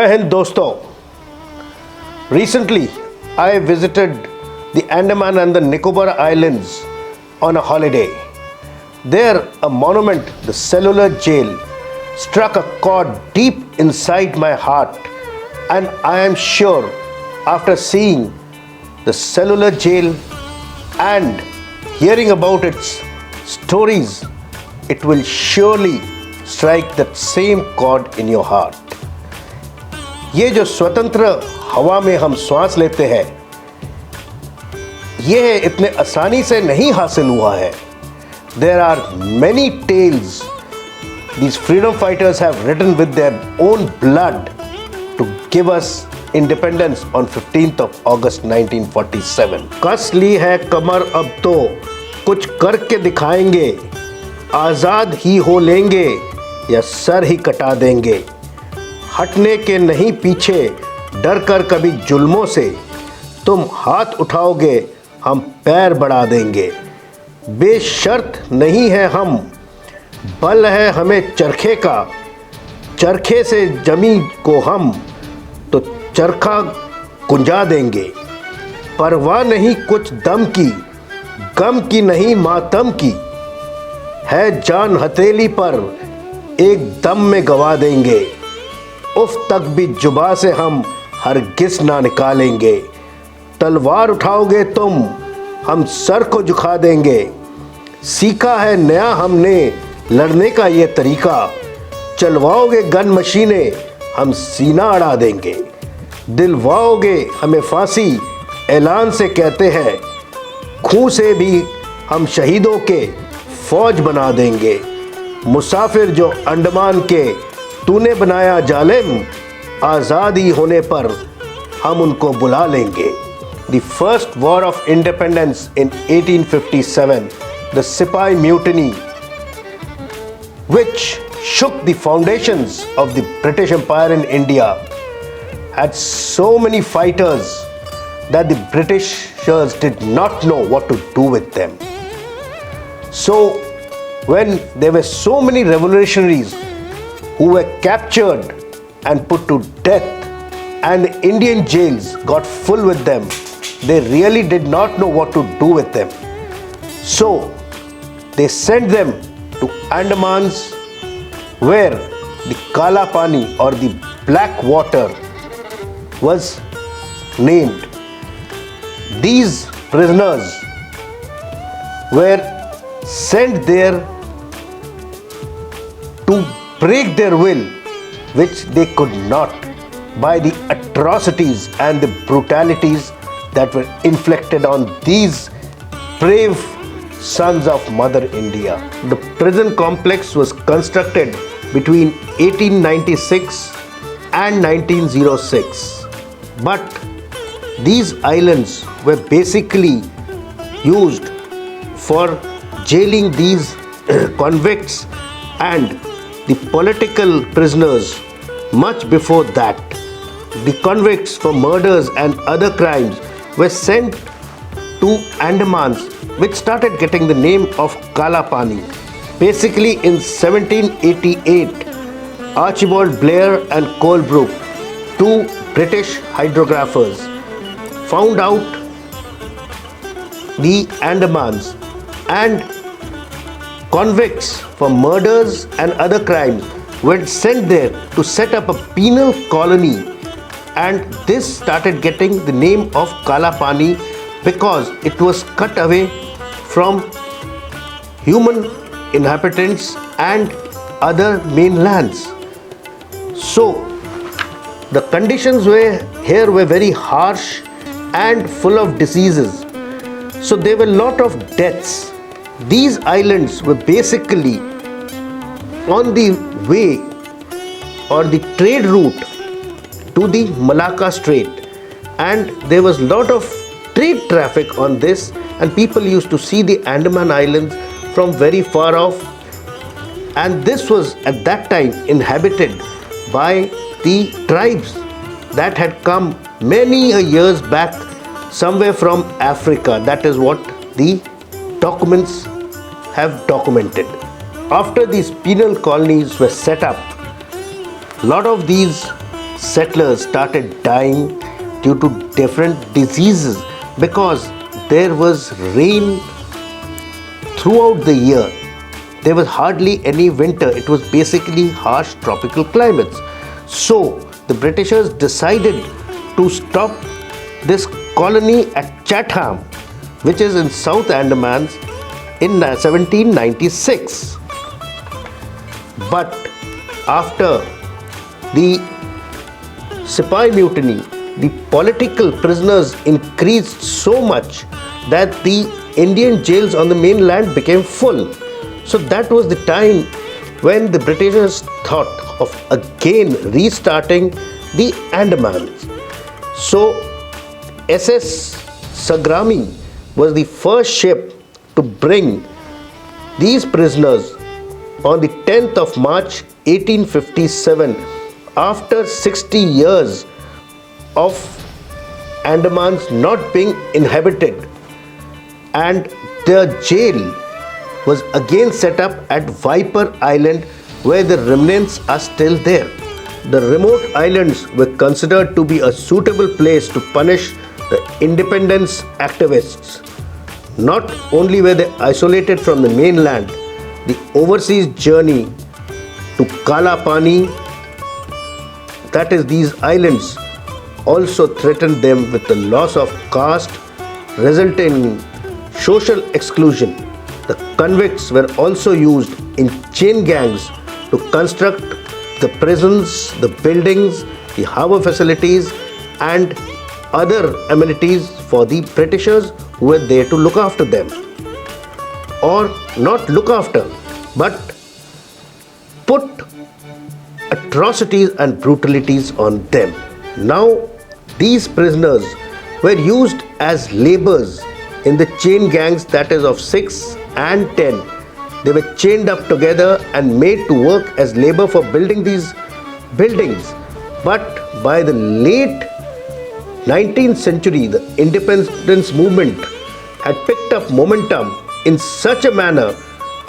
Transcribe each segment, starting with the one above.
Jai Hind doston. Recently, I visited the Andaman and the Nicobar Islands on a holiday. There, a monument, the Cellular Jail, struck a chord deep inside my heart, and I am sure after seeing the Cellular Jail and hearing about its stories, it will surely strike that same chord in your heart. ये जो स्वतंत्र हवा में हम श्वास लेते हैं, ये इतने आसानी से नहीं हासिल हुआ है. There are many tales these freedom fighters have written with their own blood to give us independence on 15th of August 1947. कस ली है कमर अब तो कुछ करके दिखाएंगे, आज़ाद ही हो लेंगे या सर ही कटा देंगे. हटने के नहीं पीछे डर कर कभी जुल्मों से, तुम हाथ उठाओगे हम पैर बढ़ा देंगे. बेशर्त नहीं है हम, बल है हमें चरखे का, चरखे से जमी को हम तो चरखा कुंजा देंगे. परवाह नहीं कुछ दम की, गम की नहीं मातम की, है जान हथेली पर एक दम में गवा देंगे. उफ तक भी जुबा से हम हरगिज़ ना निकालेंगे. तलवार उठाओगे तुम हम सर को झुका देंगे. सीखा है नया हमने लड़ने का ये तरीका, चलवाओगे गन मशीनें हम सीना अड़ा देंगे. दिलवाओगे हमें फांसी ऐलान से कहते हैं, खून से भी हम शहीदों के फौज बना देंगे. मुसाफिर जो अंडमान के तूने बनाया जालिम, आज़ादी होने पर हम उनको बुला लेंगे. The first war of independence in 1857, the Sipai Mutiny, which shook the foundations of the British Empire in India, had so many fighters that the Britishers did not know what to do with them. So, when there were so many revolutionaries who were captured and put to death, and the Indian jails got full with them, they really did not know what to do with them. So they sent them to Andamans, where the Kala Pani or the black water was named. These prisoners were sent there to break their will, which they could not, by the atrocities and the brutalities that were inflicted on these brave sons of Mother India. The prison complex was constructed between 1896 and 1906. But these islands were basically used for jailing these convicts and the political prisoners. Much before that, the convicts for murders and other crimes were sent to Andamans, which started getting the name of Kala Pani. Basically in 1788, Archibald Blair and Colebrook, two British hydrographers, found out the Andamans, and convicts for murders and other crimes were sent there to set up a penal colony, and this started getting the name of Kala Pani because it was cut away from human inhabitants and other mainlands. So the conditions here were very harsh and full of diseases. So there were a lot of deaths. These islands were basically on the way or the trade route to the Malacca Strait, and there was a lot of trade traffic on this, and people used to see the Andaman Islands from very far off, and this was at that time inhabited by the tribes that had come many years back somewhere from Africa. That is what the documents have documented. After these penal colonies were set up, a lot of these settlers started dying due to different diseases because there was rain throughout the year. There was hardly any winter. It was basically harsh tropical climates. So the Britishers decided to stop this colony at Chatham, which is in South Andaman, in 1796. But after the Sepoy mutiny, the political prisoners increased so much that the Indian jails on the mainland became full. So that was the time when the Britishers thought of again restarting the Andamans. So SS Sagrami was the first ship to bring these prisoners on the 10th of March 1857, after 60 years of Andamans not being inhabited, and the jail was again set up at Viper Island, where the remnants are still there. The remote islands were considered to be a suitable place to punish the independence activists. Not only were they isolated from the mainland, the overseas journey to Kala Pani, that is these islands, also threatened them with the loss of caste, resulting in social exclusion. The convicts were also used in chain gangs to construct the prisons, the buildings, the harbour facilities and other amenities for the Britishers who were there to look after them. Or not look after, but put atrocities and brutalities on them. Now, these prisoners were used as labourers in the chain gangs, that is of 6 and 10. They were chained up together and made to work as labour for building these buildings. But by the late 19th century, the independence movement had picked up momentum in such a manner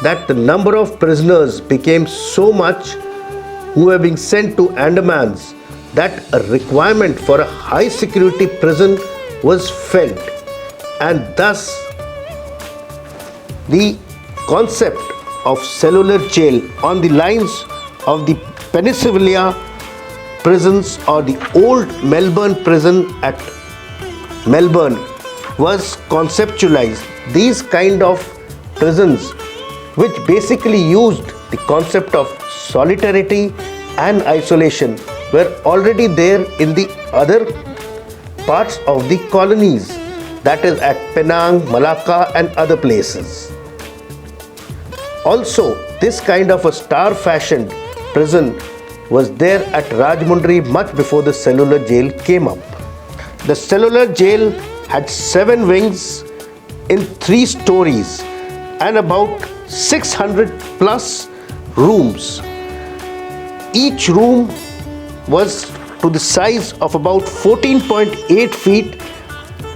that the number of prisoners became so much who were being sent to Andamans that a requirement for a high security prison was felt, and thus the concept of cellular jail on the lines of the Peninsular prisons or the old Melbourne prison at Melbourne was conceptualized. These kind of prisons, which basically used the concept of solidarity and isolation, were already there in the other parts of the colonies, that is at Penang, Malacca and other places. Also, this kind of a star-fashioned prison was there at Rajmundry much before the cellular jail came up. The cellular jail had 7 wings in 3 stories and about 600 plus rooms. Each room was to the size of about 14.8 feet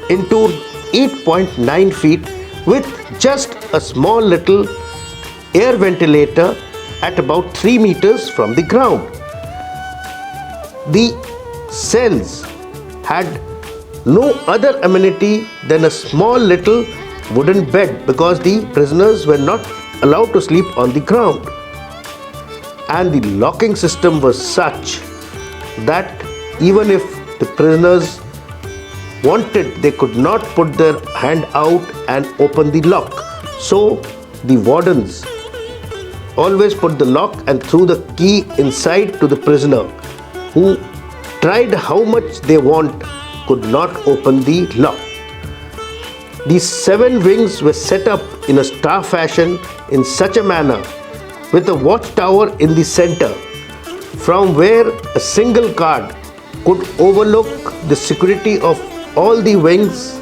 into 8.9 feet with just a small little air ventilator at about 3 meters from the ground. The cells had no other amenity than a small little wooden bed because the prisoners were not allowed to sleep on the ground. And the locking system was such that even if the prisoners wanted, they could not put their hand out and open the lock. So the wardens always put the lock and threw the key inside to the prisoner, who tried how much they want, could not open the lock. These 7 wings were set up in a star fashion in such a manner, with a watchtower in the center, from where a single guard could overlook the security of all the wings,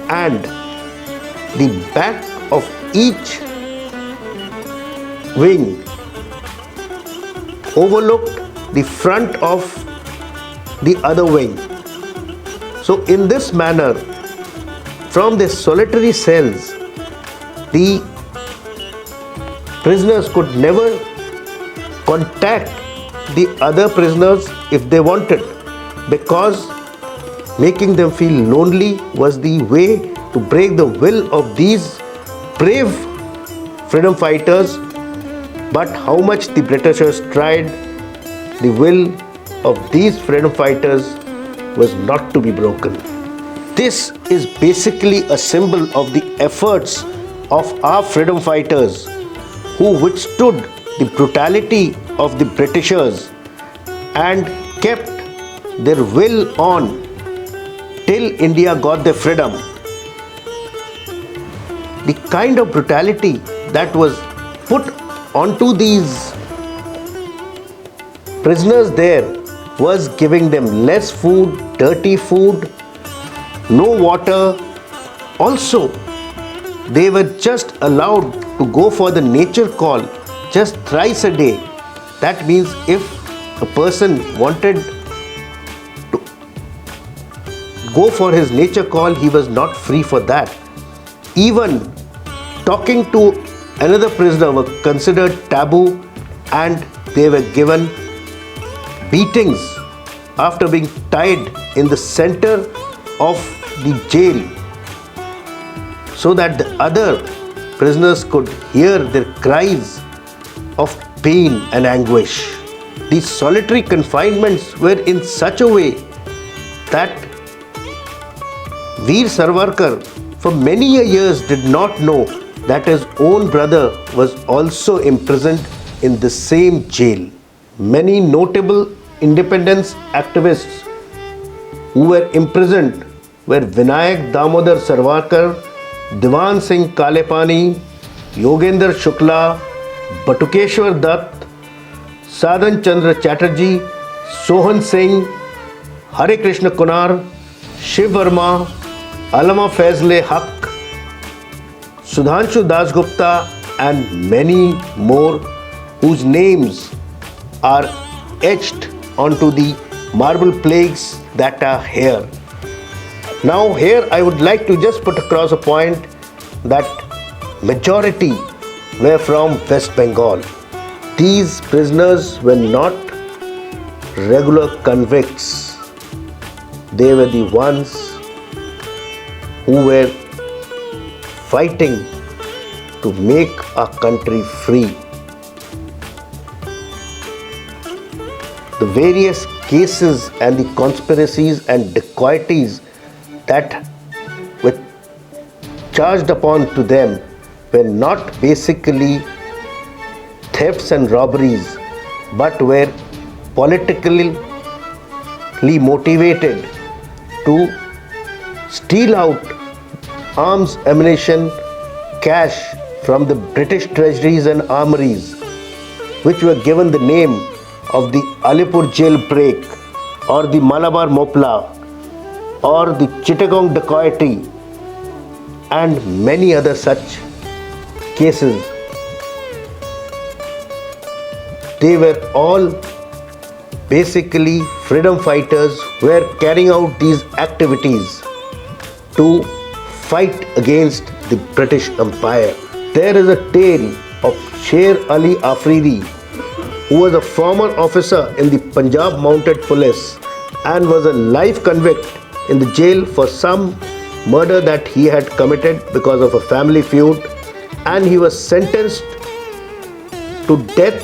and the back of each wing overlooked the front of the other wing. So in this manner, from the solitary cells, the prisoners could never contact the other prisoners if they wanted, because making them feel lonely was the way to break the will of these brave freedom fighters. But how much the Britishers tried, the will of these freedom fighters was not to be broken. This is basically a symbol of the efforts of our freedom fighters who withstood the brutality of the Britishers and kept their will on till India got their freedom. The kind of brutality that was put onto these prisoners there was giving them less food, dirty food, no water. Also, they were just allowed to go for the nature call just thrice a day. That means if a person wanted to go for his nature call, he was not free for that. Even talking to another prisoner was considered taboo, and they were given beatings after being tied in the center of the jail so that the other prisoners could hear their cries of pain and anguish. These solitary confinements were in such a way that Veer Savarkar for many years did not know that his own brother was also imprisoned in the same jail. Many notable independence activists who were imprisoned were Vinayak Damodar Savarkar, Diwan Singh Kala Pani, Yogendra Shukla, Batukeshwar Dutt, Sadhan Chandra Chatterjee, Sohan Singh, Hare Krishna Kunar, Shiv Verma, Allama Fazle Haq, Sudhanshu Dasgupta, and many more whose names are etched onto the marble plaques that are here. Now here I would like to just put across a point that majority were from West Bengal. These prisoners were not regular convicts. They were the ones who were fighting to make our country free. The various cases and the conspiracies and dacoities that were charged upon to them were not basically thefts and robberies, but were politically motivated to steal out arms, ammunition, cash from the British treasuries and armories, which were given the name of the Alipur jailbreak or the Malabar Mopla or the Chittagong dacoity and many other such cases. They were all basically freedom fighters who were carrying out these activities to fight against the British Empire. There is a tale of Sher Ali Afridi, who was a former officer in the Punjab Mounted Police and was a life convict in the jail for some murder that he had committed because of a family feud, and he was sentenced to death,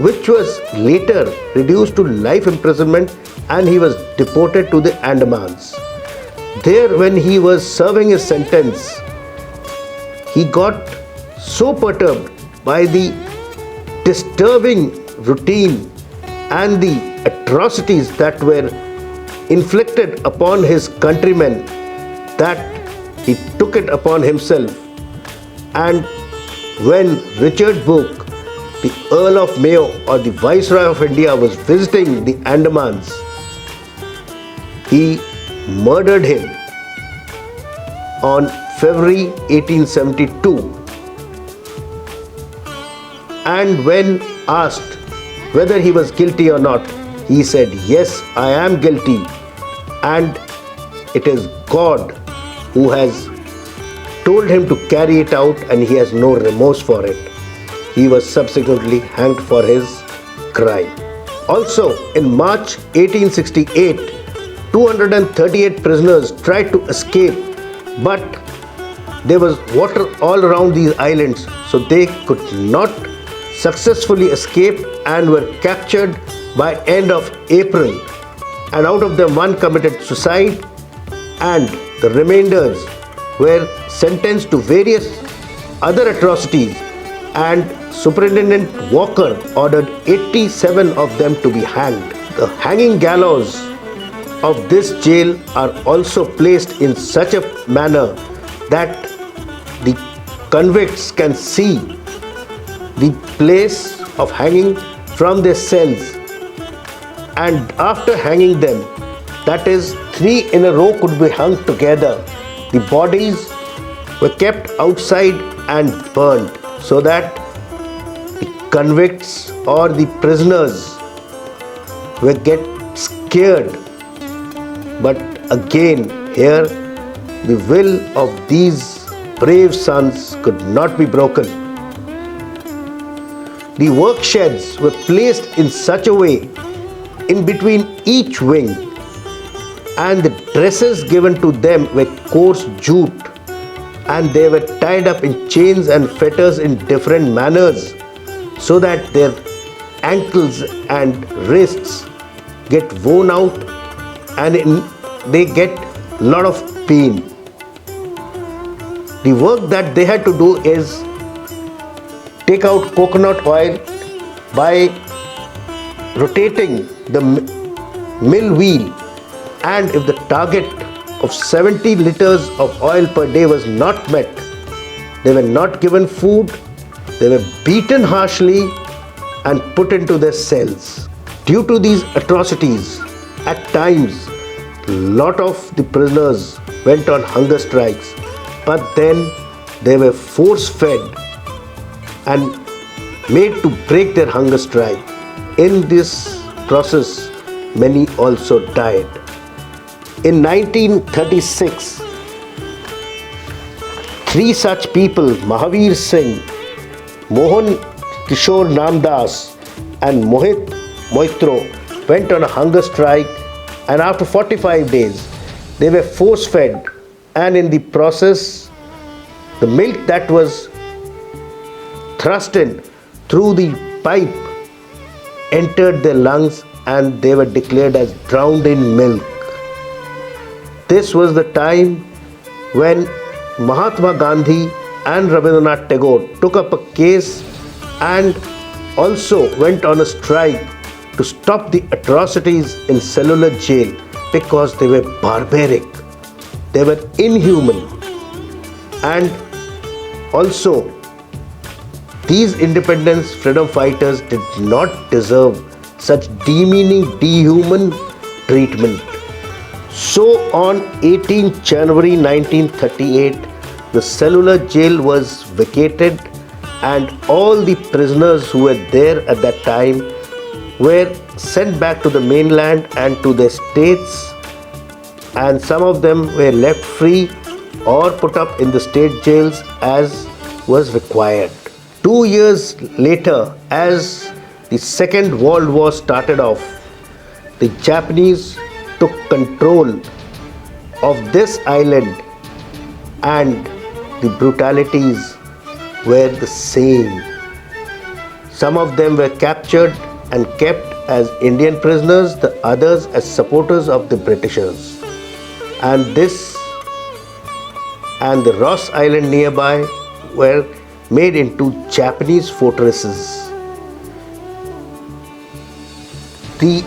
which was later reduced to life imprisonment, and he was deported to the Andamans. There, when he was serving his sentence, he got so perturbed by the disturbing routine and the atrocities that were inflicted upon his countrymen that he took it upon himself. And when Richard Book, the Earl of Mayo or the Viceroy of India, was visiting the Andamans, he murdered him on February 1872. And when asked whether he was guilty or not, he said, "Yes, I am guilty, and it is God who has told him to carry it out, and he has no remorse for it." He was subsequently hanged for his crime. Also, in March 1868, 238 prisoners tried to escape, but there was water all around these islands, so they could not successfully escape and were captured by end of April. And out of them, one committed suicide, and the remainders were sentenced to various other atrocities, and Superintendent Walker ordered 87 of them to be hanged. The hanging gallows of this jail are also placed in such a manner that the convicts can see the place of hanging from their cells, and after hanging them, that is 3 in a row could be hung together, the bodies were kept outside and burned so that the convicts or the prisoners will get scared. But again, here the will of these brave sons could not be broken. The work sheds were placed in such a way in between each wing, and the dresses given to them were coarse jute, and they were tied up in chains and fetters in different manners so that their ankles and wrists get worn out and they get a lot of pain. The work that they had to do is take out coconut oil by rotating the mill wheel, and if the target of 70 liters of oil per day was not met, they were not given food, they were beaten harshly and put into their cells. Due to these atrocities, at times a lot of the prisoners went on hunger strikes, but then they were force fed and made to break their hunger strike. In this process, many also died. In 1936, 3 such people, Mahavir Singh, Mohan Kishore Namdas and Mohit Moitro, went on a hunger strike, and after 45 days they were force fed, and in the process the milk that was thrust in through the pipe entered their lungs, and they were declared as drowned in milk. This was the time when Mahatma Gandhi and Rabindranath Tagore took up a case and also went on a strike to stop the atrocities in Cellular Jail, because they were barbaric, they were inhuman, and also these independence freedom fighters did not deserve such demeaning, dehuman treatment. So on 18 January 1938, the Cellular Jail was vacated, and all the prisoners who were there at that time were sent back to the mainland and to their states, and some of them were left free or put up in the state jails as was required. 2 years later, as the Second World War started off, the Japanese took control of this island, and the brutalities were the same. Some of them were captured and kept as Indian prisoners, the others as supporters of the Britishers. And this and the Ross Island nearby were made into Japanese fortresses. The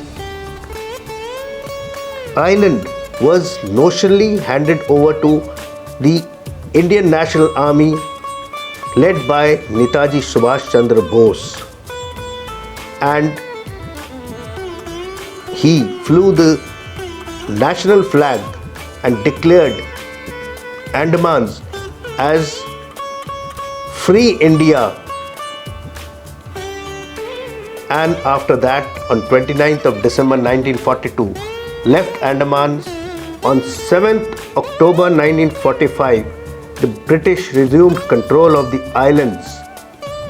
island was notionally handed over to the Indian National Army led by Netaji Subhash Chandra Bose, and he flew the national flag and declared Andamans as Free India. And after that, on 29th of December 1942, left Andamans. On 7th October 1945, the British resumed control of the islands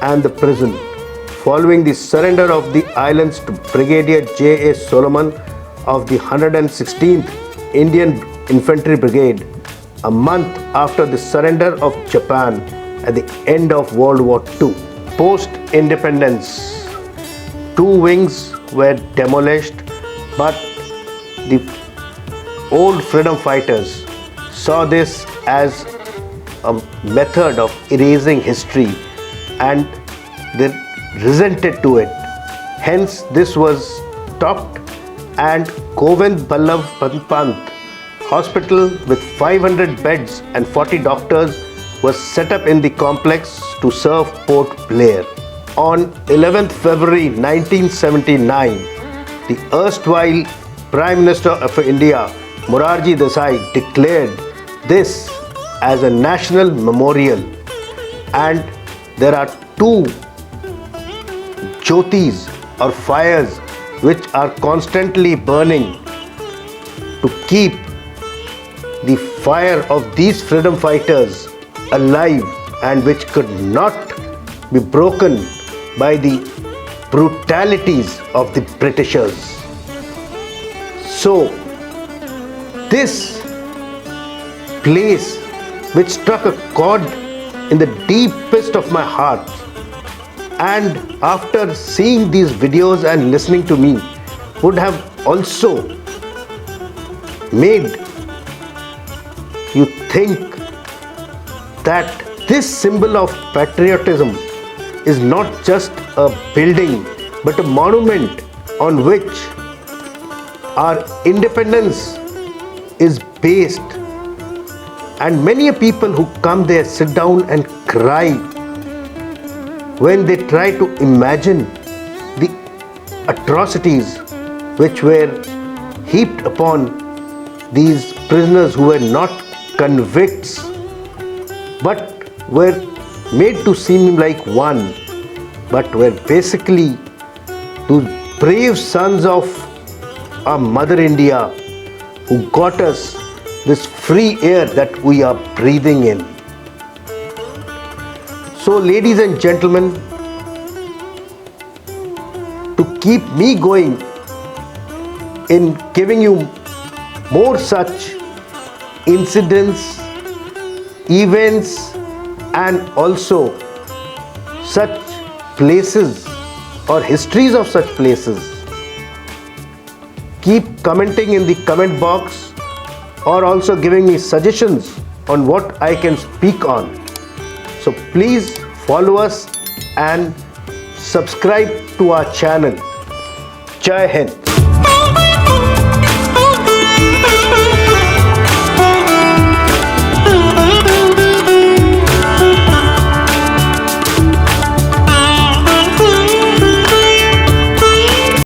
and the prison. following the surrender of the islands to Brigadier J.A. Solomon of the 116th Indian Infantry Brigade, a month after the surrender of Japan at the end of World War II. Post-independence, 2 wings were demolished, but the old freedom fighters saw this as a method of erasing history and they resented to it. Hence, this was stopped and Govind Ballabh Pant Hospital with 500 beds and 40 doctors was set up in the complex to serve Port Blair. On 11th February 1979, the erstwhile Prime Minister of India, Morarji Desai, declared this as a national memorial, and there are 2 jyotis or fires which are constantly burning to keep the fire of these freedom fighters alive and which could not be broken by the brutalities of the Britishers. So, this place which struck a chord in the deepest of my heart, and after seeing these videos and listening to me, would have also made you think that this symbol of patriotism is not just a building but a monument on which our independence is based. And many people who come there sit down and cry when they try to imagine the atrocities which were heaped upon these prisoners who were not convicts but were made to seem like one, but were basically those brave sons of our Mother India who got us this free air that we are breathing in. So, ladies and gentlemen, to keep me going in giving you more such incidents, events, and also such places or histories of such places, keep commenting in the comment box or also giving me suggestions on what I can speak on. So please follow us and subscribe to our channel. Jai Hind.